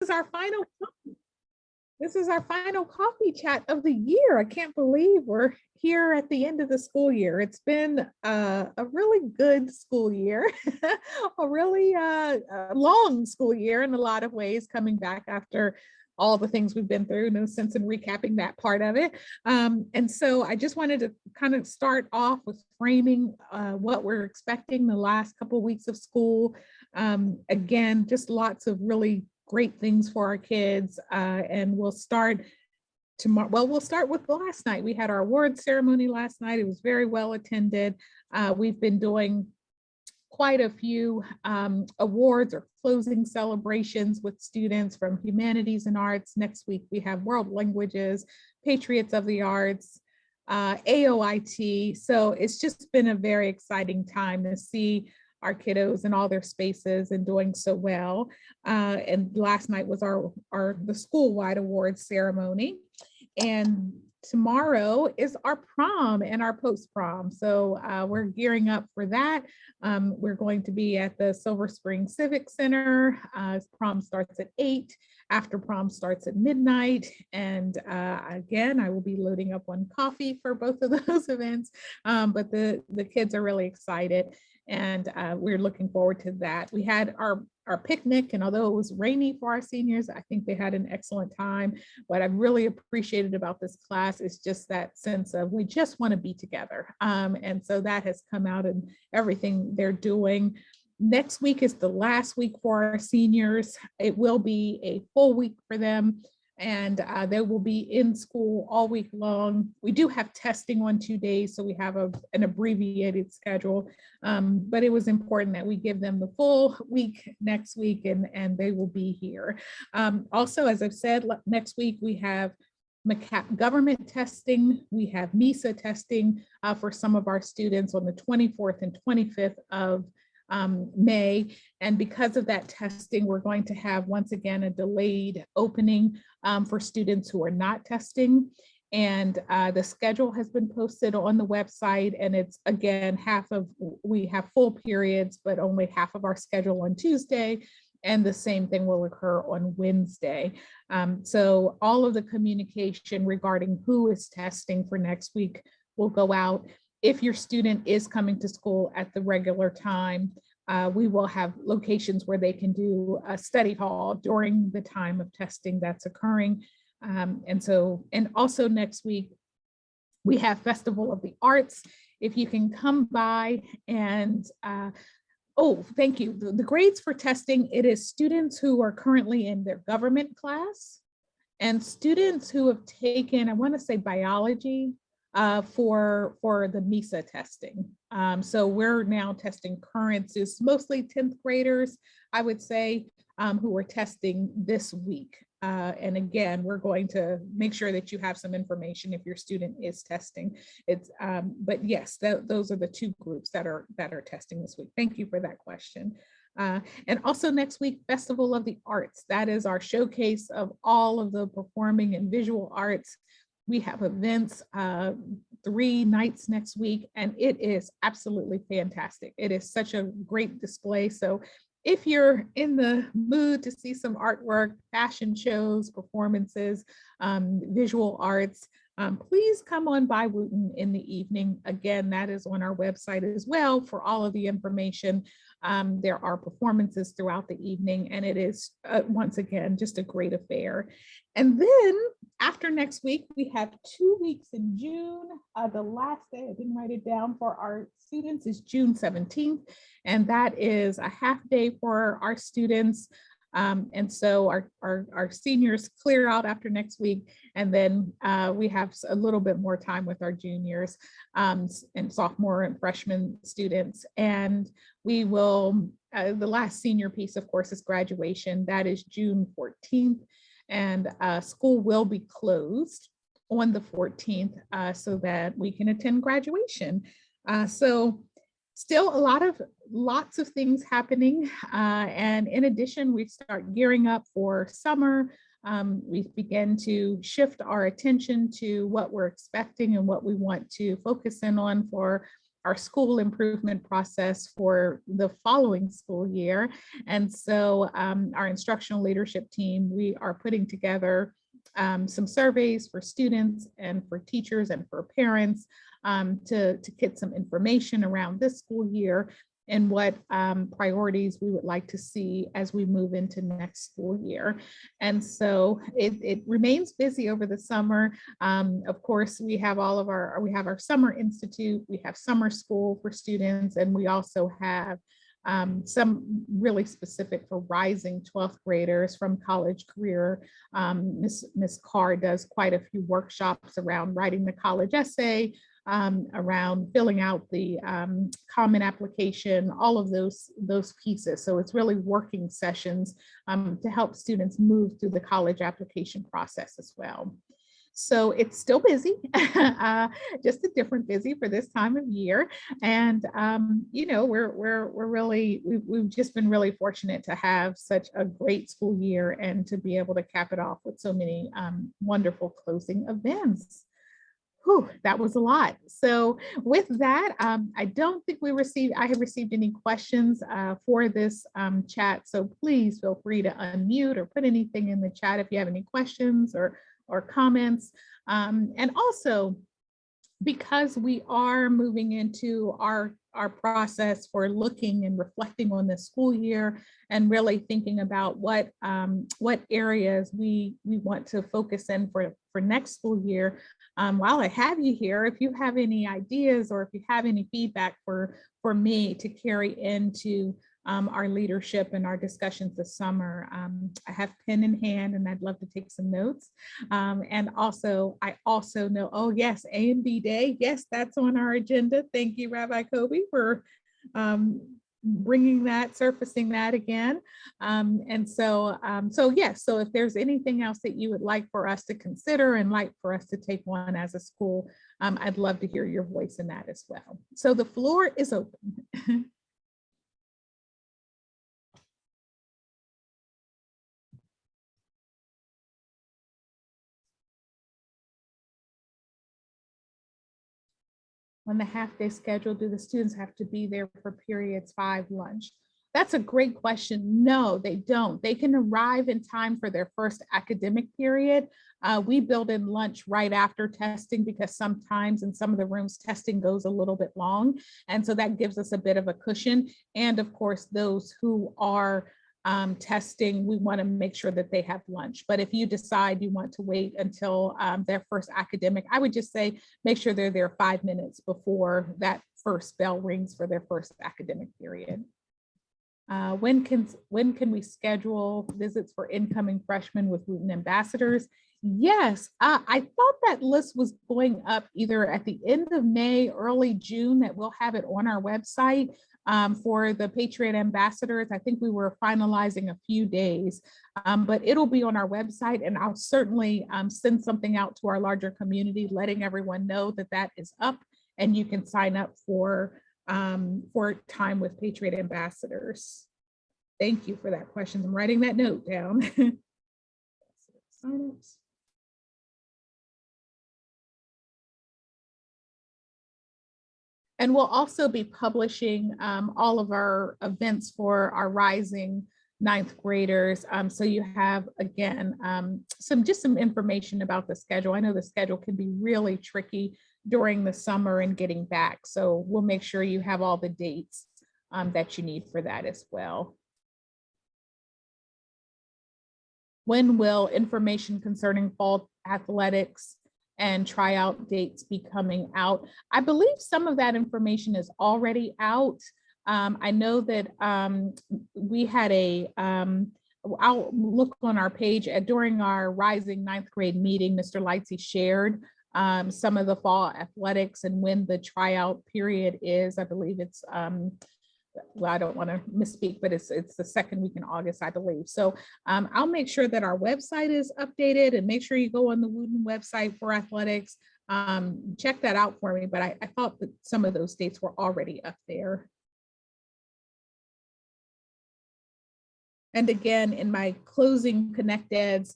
is our final this is our final coffee chat of the year. I can't believe we're here at the end of the school year. It's been a really good school year, a really long school year in a lot of ways, coming back after all the things we've been through. No sense in recapping that part of it. And so I just wanted to kind of start off with framing what we're expecting the last couple of weeks of school. Again, just lots of really great things for our kids. And we'll start tomorrow. Well, we'll start with last night. We had our award ceremony last night. It was very well attended. We've been doing quite a few awards or closing celebrations with students from humanities and arts. Next week, we have world languages, patriots of the arts, AOIT. So it's just been a very exciting time to see our kiddos in all their spaces and doing so well. And last night was the school-wide awards ceremony. And tomorrow is our prom and our post-prom. So we're gearing up for that. We're going to be at the Silver Spring Civic Center. Prom starts at 8. After prom starts at midnight. And again, I will be loading up on coffee for both of those events. But the kids are really excited. And we're looking forward to that. We had our picnic, and although it was rainy for our seniors, I think they had an excellent time. What I really appreciated about this class is just that sense of we just want to be together. And so that has come out in everything they're doing. Next week is the last week for our seniors. It will be a full week for them, and they will be in school all week long. We do have testing on 2 days, so we have an abbreviated schedule, but it was important that we give them the full week next week, and they will be here. Also, as I've said, next week we have MCAP government testing. We have MISA testing for some of our students on the 24th and 25th of May. And because of that testing, we're going to have once again a delayed opening for students who are not testing. And the schedule has been posted on the website, and it's again we have full periods, but only half of our schedule on Tuesday. And the same thing will occur on Wednesday. So all of the communication regarding who is testing for next week will go out. If your student is coming to school at the regular time, we will have locations where they can do a study hall during the time of testing that's occurring. And also next week, we have Festival of the Arts. If you can come by and, oh, thank you. The grades for testing, it is students who are currently in their government class and students who have taken, I want to say biology, for the MISA testing. So we're now testing currents, is mostly 10th graders, I would say, who are testing this week. And again, we're going to make sure that you have some information if your student is testing. But yes, those are the two groups that are testing this week. Thank you for that question. And also next week, Festival of the Arts. That is our showcase of all of the performing and visual arts. We have events 3 nights next week, and it is absolutely fantastic. It is such a great display. So if you're in the mood to see some artwork, fashion shows, performances, visual arts, please come on by Wooten in the evening. Again, that is on our website as well for all of the information. There are performances throughout the evening, and it is, once again, just a great affair. And then after next week, we have 2 weeks in June. The last day, I didn't write it down, for our students is June 17th, and that is a half day for our students. And so our seniors clear out after next week, and then we have a little bit more time with our juniors and sophomore and freshman students. And we will, the last senior piece, of course, is graduation. That is June 14th, and school will be closed on the 14th so that we can attend graduation. So still lots of things happening. And in addition, we start gearing up for summer. We begin to shift our attention to what we're expecting and what we want to focus in on for our school improvement process for the following school year. And so our instructional leadership team, we are putting together some surveys for students and for teachers and for parents to get some information around this school year and what priorities we would like to see as we move into next school year. And so it remains busy over the summer. Of course, we have our Summer Institute, we have summer school for students, and we also have some really specific for rising 12th graders from College Career. Miss Carr does quite a few workshops around writing the college essay, around filling out the common application, all of those pieces. So it's really working sessions to help students move through the college application process as well. So it's still busy, just a different busy for this time of year. And you know, we've just been really fortunate to have such a great school year and to be able to cap it off with so many wonderful closing events. Whew, that was a lot. So with that, I don't think I have received any questions for this chat. So please feel free to unmute or put anything in the chat if you have any questions or comments. And also, because we are moving into our process for looking and reflecting on the school year and really thinking about what areas we want to focus in for next school year. While I have you here, if you have any ideas or if you have any feedback for me to carry into our leadership and our discussions this summer, I have pen in hand and I'd love to take some notes. And also, I also know, oh yes, A and B Day. Yes, that's on our agenda. Thank you, Rabbi Kobe, for bringing that, surfacing that again. And so yes, so if there's anything else that you would like for us to consider and like for us to take on as a school, I'd love to hear your voice in that as well. So the floor is open. On the half-day schedule, do the students have to be there for periods 5 lunch? That's a great question. No, they don't. They can arrive in time for their first academic period. We build in lunch right after testing because sometimes in some of the rooms testing goes a little bit long. And so that gives us a bit of a cushion. And of course, those who are testing, we want to make sure that they have lunch. But if you decide you want to wait until their first academic, I would just say make sure they're there 5 minutes before that first bell rings for their first academic period. When can we schedule visits for incoming freshmen with Wooten ambassadors? Yes, I thought that list was going up either at the end of May, early June, that we'll have it on our website for the Patriot ambassadors. I think we were finalizing a few days, but it'll be on our website, and I'll certainly send something out to our larger community, letting everyone know that that is up and you can sign up for time with Patriot ambassadors. Thank you for that question. I'm writing that note down. Signups. And we'll also be publishing all of our events for our rising 9th graders. So you have, again, some information about the schedule. I know the schedule can be really tricky during the summer and getting back. So we'll make sure you have all the dates that you need for that as well. When will information concerning fall athletics and tryout dates be coming out? I believe some of that information is already out. I know that we had I'll look on our page during our rising 9th grade meeting, Mr. Lightsey shared some of the fall athletics and when the tryout period is. I believe it's, well, I don't want to misspeak, but it's the second week in August, I believe. So I'll make sure that our website is updated and make sure you go on the Wooten website for athletics. Check that out for me, but I thought that some of those dates were already up there. And again, in my closing Connect Eds,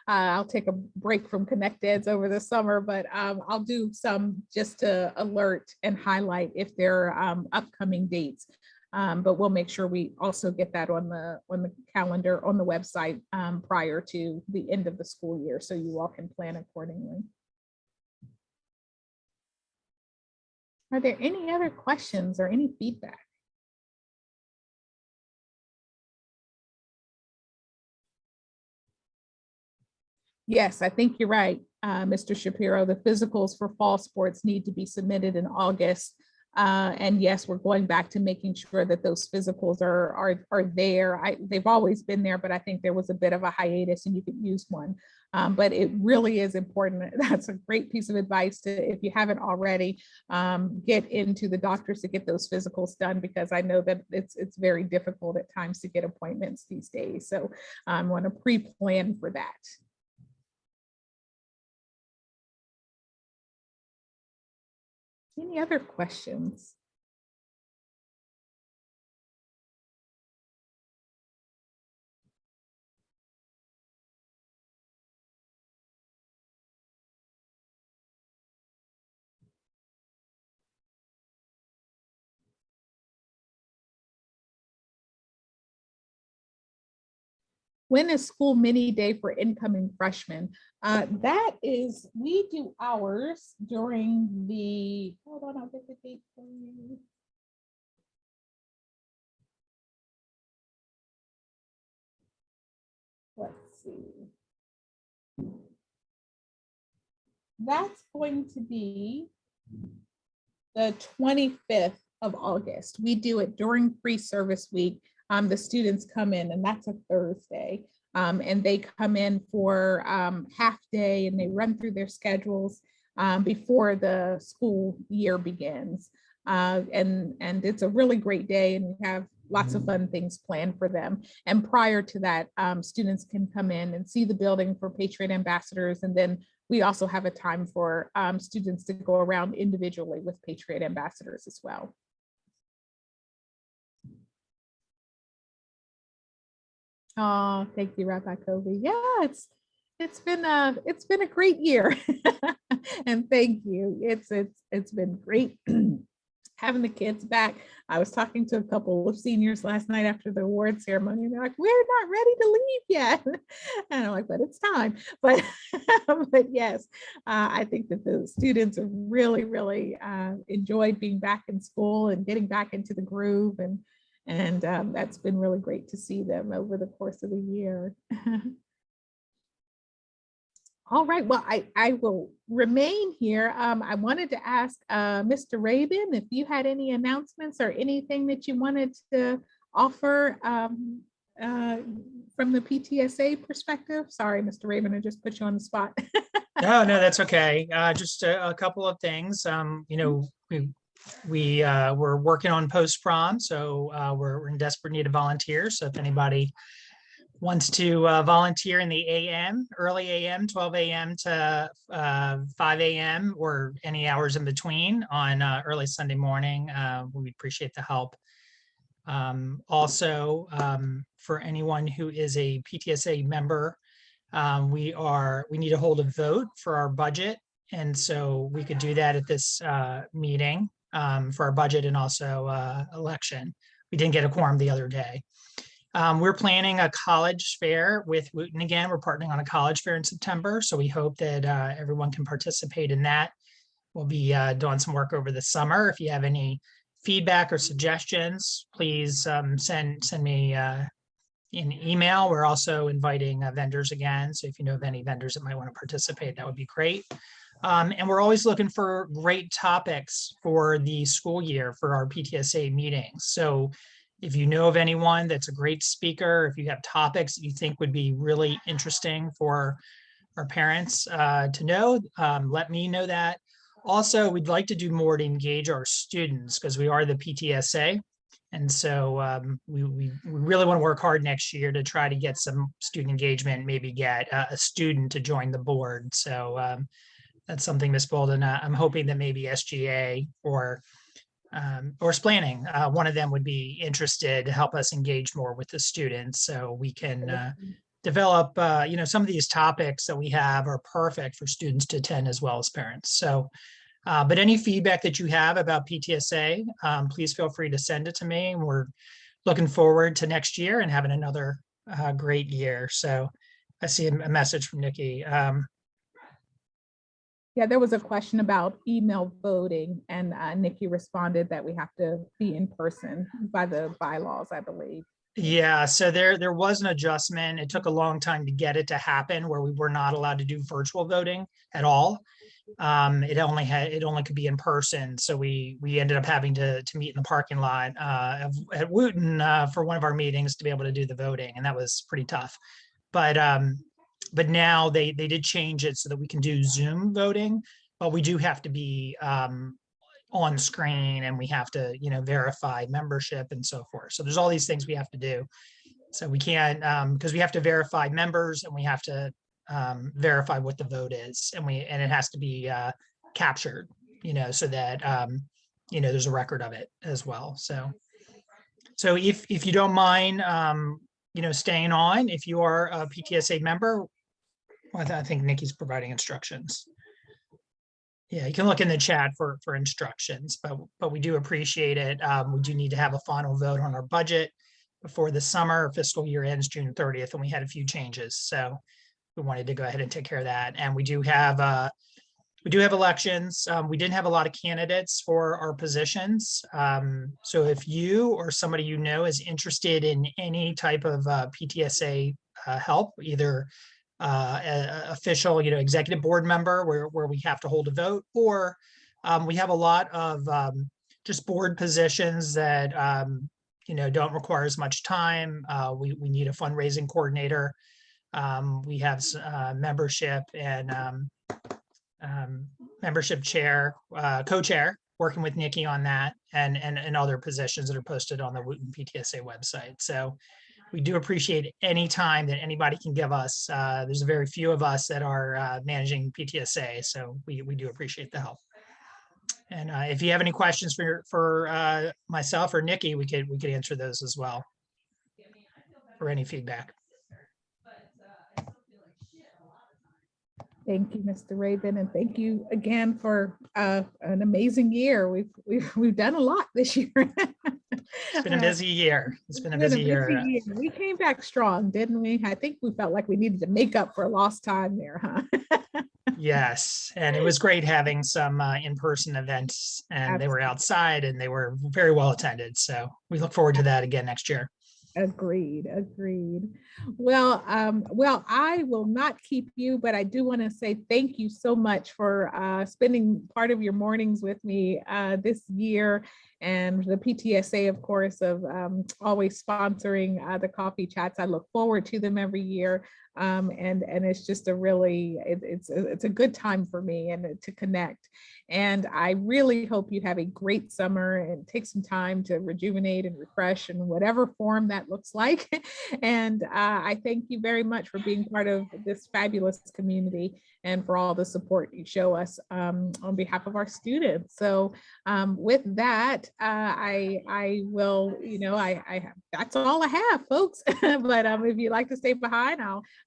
I'll take a break from Connect Eds over the summer, but I'll do some just to alert and highlight if there are upcoming dates. But we'll make sure we also get that on the calendar on the website prior to the end of the school year, so you all can plan accordingly. Are there any other questions or any feedback? Yes, I think you're right, Mr. Shapiro. The physicals for fall sports need to be submitted in August. And yes, we're going back to making sure that those physicals are there. They've always been there, but I think there was a bit of a hiatus and you could use one. But it really is important. That's a great piece of advice to, if you haven't already, get into the doctors to get those physicals done, because I know that it's very difficult at times to get appointments these days. So I want to pre-plan for that. Any other questions? When is school mini day for incoming freshmen? That is, we do ours during the, hold on, I'll get the date for you. Let's see. That's going to be the 25th of August. We do it during pre-service week. The students come in, and that's a Thursday. And they come in for half day, and they run through their schedules before the school year begins. And it's a really great day, and we have lots of fun things planned for them. And prior to that, students can come in and see the building for Patriot Ambassadors, and then we also have a time for students to go around individually with Patriot Ambassadors as well. Oh, thank you, Rabbi Kobe. Yeah, it's been a great year, and thank you. It's been great having the kids back. I was talking to a couple of seniors last night after the award ceremony, and they're like, "We're not ready to leave yet," and I'm like, "But it's time." But but yes, I think that the students have really enjoyed being back in school and getting back into the groove, and that's been really great to see them over the course of the year. All right, well, I will remain here. I wanted to ask Mr. Rabin if you had any announcements or anything that you wanted to offer from the PTSA perspective. Sorry, Mr. Rabin, I just put you on the spot. No, that's okay. Just a couple of things. You know, we're working on post prom, so we're in desperate need of volunteers. So if anybody wants to volunteer in the AM, early AM, 12 a.m. to 5 a.m. or any hours in between on early Sunday morning, we appreciate the help. Also, for anyone who is a PTSA member, we need to hold a vote for our budget. And so we could do that at this meeting for our budget and also election. We didn't get a quorum the other day. We're planning a college fair with Wooten again. We're partnering on a college fair in September. So we hope that everyone can participate in that. We'll be doing some work over the summer. If you have any feedback or suggestions, please send me an email. We're also inviting vendors again. So if you know of any vendors that might want to participate, that would be great. And we're always looking for great topics for the school year for our PTSA meetings. So if you know of anyone that's a great speaker, if you have topics that you think would be really interesting for our parents to know, let me know that. Also, we'd like to do more to engage our students because we are the PTSA. And so we really want to work hard next year to try to get some student engagement, maybe get a student to join the board. So that's something, Ms. Bolden, I'm hoping that maybe SGA or or planning. One of them would be interested to help us engage more with the students so we can develop, some of these topics that we have are perfect for students to attend as well as parents. So, but any feedback that you have about PTSA, please feel free to send it to me. We're looking forward to next year and having another great year. So I see a message from Nikki. Yeah, there was a question about email voting, and Nikki responded that we have to be in person by the bylaws, I believe. Yeah, so there was an adjustment. It took a long time to get it to happen where we were not allowed to do virtual voting at all. It only could be in person. So we ended up having to meet in the parking lot at Wooten for one of our meetings to be able to do the voting, and that was pretty tough. But now they did change it so that we can do Zoom voting, but we do have to be on screen, and we have to, verify membership and so forth. So there's all these things we have to do. So we can't, because we have to verify members, and we have to verify what the vote is, and it has to be captured, so that, there's a record of it as well. So if you don't mind, staying on, if you are a PTSA member, I think Nikki's providing instructions. Yeah, you can look in the chat for instructions, but we do appreciate it. We do need to have a final vote on our budget before the summer. Fiscal year ends June 30th, and we had a few changes. So we wanted to go ahead and take care of that. And we do have elections. We didn't have a lot of candidates for our positions. So if you or somebody you know is interested in any type of PTSA help, either official, executive board member where we have to hold a vote, or we have a lot of just board positions that don't require as much time. We need a fundraising coordinator. We have membership and membership chair, co-chair, working with Nikki on that, and other positions that are posted on the Wooten PTSA website. So we do appreciate any time that anybody can give us. There's a very few of us that are managing PTSA, so we do appreciate the help. And if you have any questions for myself or Nikki, we could answer those as well, or any feedback. Thank you, Mr. Raven, and thank you again for an amazing year. We've done a lot this year. It's been a busy year. It's been a busy year. We came back strong, didn't we? I think we felt like we needed to make up for lost time there, huh? Yes, and it was great having some in-person events, and They were outside, and they were very well attended. So we look forward to that again next year. Agreed. Well, I will not keep you, but I do want to say thank you so much for spending part of your mornings with me this year, and the PTSA, of course, of always sponsoring the coffee chats. I look forward to them every year. And it's just it's a good time for me and to connect. And I really hope you have a great summer and take some time to rejuvenate and refresh in whatever form that looks like. And I thank you very much for being part of this fabulous community and for all the support you show us on behalf of our students. So with that, I will, that's all I have, folks. But if you'd like to stay behind,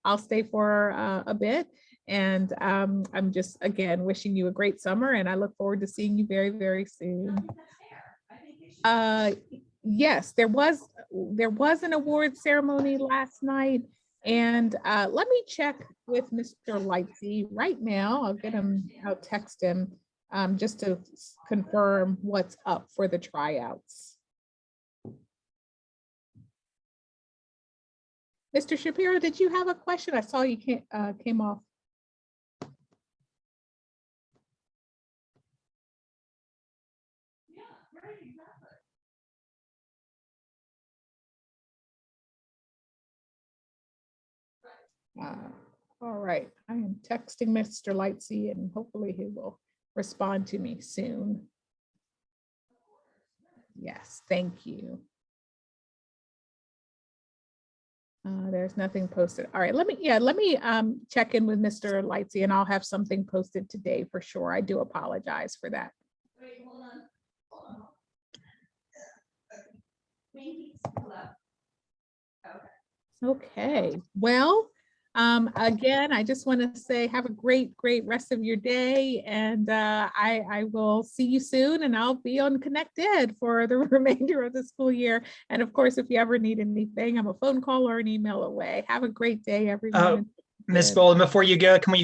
I'll stay for a bit. And I'm just, again, wishing you a great summer, and I look forward to seeing you very, very soon. Yes, there was an award ceremony last night, and let me check with Mr. Lightsey right now. I'll text him just to confirm what's up for the tryouts. Mr. Shapiro, did you have a question? I saw you came off. All right, I am texting Mr. Lightsey, and hopefully he will respond to me soon. Yes, thank you. There's nothing posted. All right, let me check in with Mr. Lightsey, and I'll have something posted today for sure. I do apologize for that. Okay, well, again, I just want to say have a great rest of your day, and I will see you soon, and I'll be on Connected for the remainder of the school year. And of course, if you ever need anything, I'm a phone call or an email away. Have a great day, everyone. Ms. Good. Bolden, before you go, can we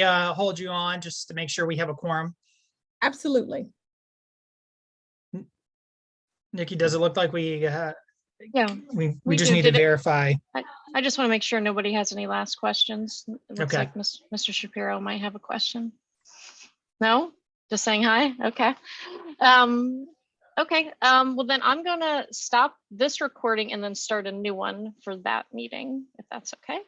hold you on just to make sure we have a quorum? Absolutely. Nikki, does it look like Yeah, we we just do. need to Did it- verify? I just want to make sure nobody has any last questions. It looks Okay. like Mr. Shapiro might have a question. No, just saying hi. Okay. Okay. Well, then I'm gonna stop this recording and then start a new one for that meeting, if that's okay.